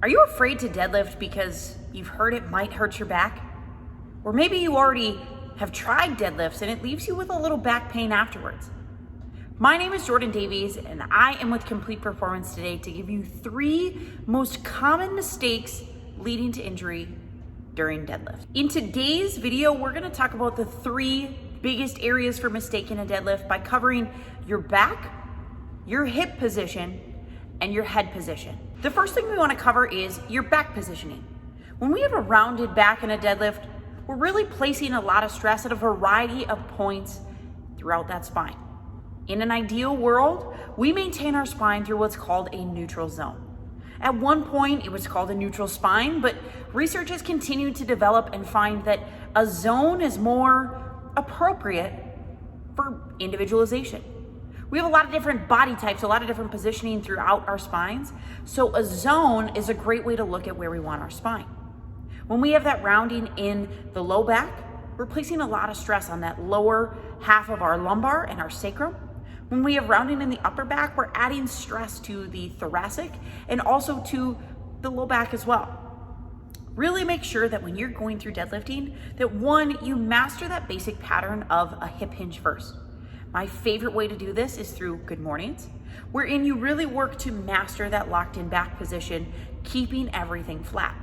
Are you afraid to deadlift because you've heard it might hurt your back? Or maybe you already have tried deadlifts and it leaves you with a little back pain afterwards. My name is Davies and I am with Complete Performance today to give you 3 most common mistakes leading to injury during deadlift. In today's video, we're gonna talk about the 3 biggest areas for mistake in a deadlift by covering your back, your hip position, and your head position. The first thing we want to cover is your back positioning. When we have a rounded back in a deadlift, we're really placing a lot of stress at a variety of points throughout that spine. In an ideal world, we maintain our spine through what's called a neutral zone. At one point, it was called a neutral spine, but research has continued to develop and find that a zone is more appropriate for individualization. We have a lot of different body types, a lot of different positioning throughout our spines. So a zone is a great way to look at where we want our spine. When we have that rounding in the low back, we're placing a lot of stress on that lower half of our lumbar and our sacrum. When we have rounding in the upper back, we're adding stress to the thoracic and also to the low back as well. Really make sure that when you're going through deadlifting, that one, you master that basic pattern of a hip hinge first. My favorite way to do this is through good mornings, wherein you really work to master that locked in back position, keeping everything flat.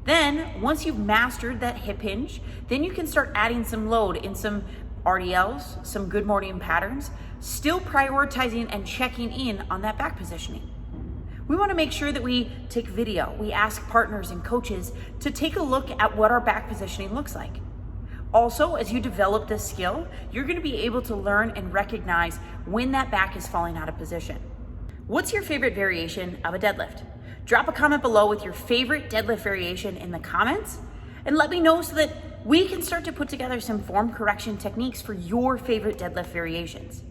Then, once you've mastered that hip hinge, then you can start adding some load in some RDLs, some good morning patterns, still prioritizing and checking in on that back positioning. We want to make sure that we take video. We ask partners and coaches to take a look at what our back positioning looks like. Also, as you develop this skill, you're going to be able to learn and recognize when that back is falling out of position. What's your favorite variation of a deadlift? Drop a comment below with your favorite deadlift variation in the comments and let me know so that we can start to put together some form correction techniques for your favorite deadlift variations.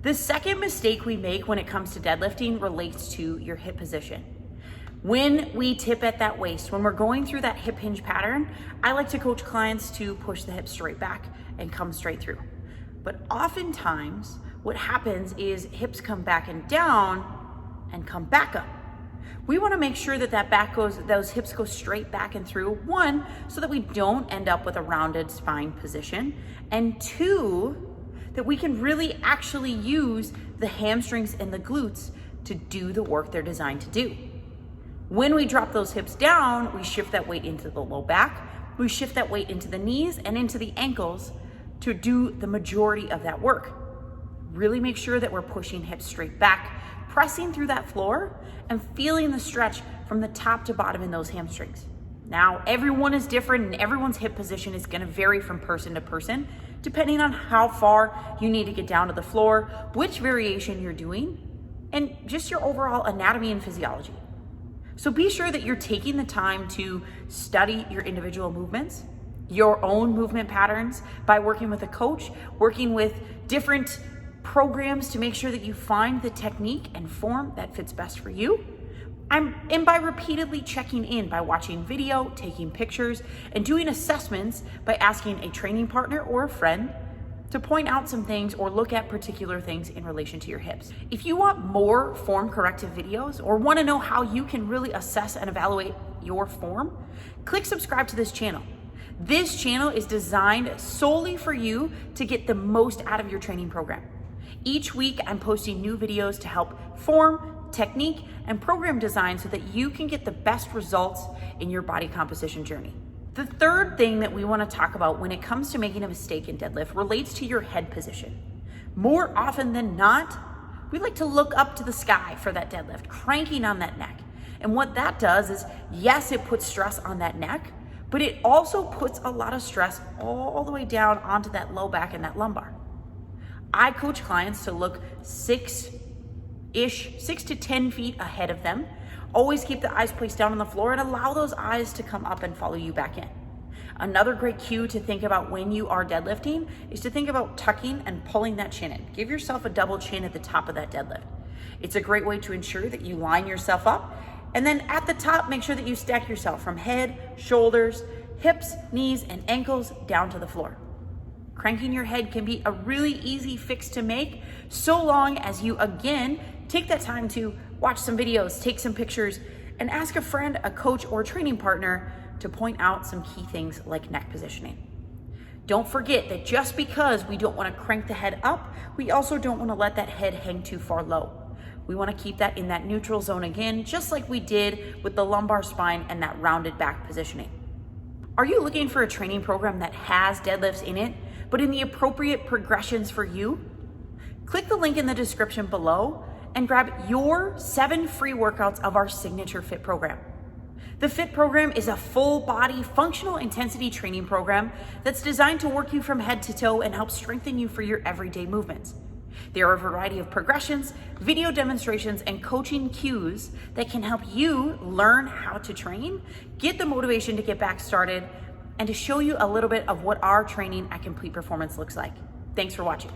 The second mistake we make when it comes to deadlifting relates to your hip position. When we tip at that waist, when we're going through that hip hinge pattern, I like to coach clients to push the hips straight back and come straight through. But oftentimes, what happens is hips come back and down and come back up. We want to make sure that those hips go straight back and through, 1, so that we don't end up with a rounded spine position, and 2, that we can really actually use the hamstrings and the glutes to do the work they're designed to do. When we drop those hips down, we shift that weight into the low back, we shift that weight into the knees and into the ankles to do the majority of that work. Really make sure that we're pushing hips straight back, pressing through that floor and feeling the stretch from the top to bottom in those hamstrings. Now, everyone is different and everyone's hip position is going to vary from person to person, depending on how far you need to get down to the floor, which variation you're doing, and just your overall anatomy and physiology. So be sure that you're taking the time to study your individual movements, your own movement patterns by working with a coach, working with different programs to make sure that you find the technique and form that fits best for you. And by repeatedly checking in by watching video, taking pictures, and doing assessments by asking a training partner or a friend to point out some things or look at particular things in relation to your hips. If you want more form corrective videos or want to know how you can really assess and evaluate your form, click subscribe to this channel. This channel is designed solely for you to get the most out of your training program. Each week, I'm posting new videos to help form, technique, and program design so that you can get the best results in your body composition journey. The third thing that we want to talk about when it comes to making a mistake in deadlift relates to your head position. More often than not, we like to look up to the sky for that deadlift, cranking on that neck. And what that does is, yes, it puts stress on that neck, but it also puts a lot of stress all the way down onto that low back and that lumbar. I coach clients to look 6 to 10 feet ahead of them. Always keep the eyes placed down on the floor and allow those eyes to come up and follow you back in. Another great cue to think about when you are deadlifting is to think about tucking and pulling that chin in. Give yourself a double chin at the top of that deadlift. It's a great way to ensure that you line yourself up. And then at the top, make sure that you stack yourself from head, shoulders, hips, knees, and ankles down to the floor. Cranking your head can be a really easy fix to make, so long as you, again, take that time to watch some videos, take some pictures, and ask a friend, a coach, or a training partner to point out some key things like neck positioning. Don't forget that just because we don't want to crank the head up, we also don't want to let that head hang too far low. We want to keep that in that neutral zone again, just like we did with the lumbar spine and that rounded back positioning. Are you looking for a training program that has deadlifts in it, but in the appropriate progressions for you? Click the link in the description below and grab your 7 free workouts of our Signature Fit program. The Fit program is a full body functional intensity training program that's designed to work you from head to toe and help strengthen you for your everyday movements. There are a variety of progressions, video demonstrations, and coaching cues that can help you learn how to train, get the motivation to get back started, and to show you a little bit of what our training at Complete Performance looks like. Thanks for watching.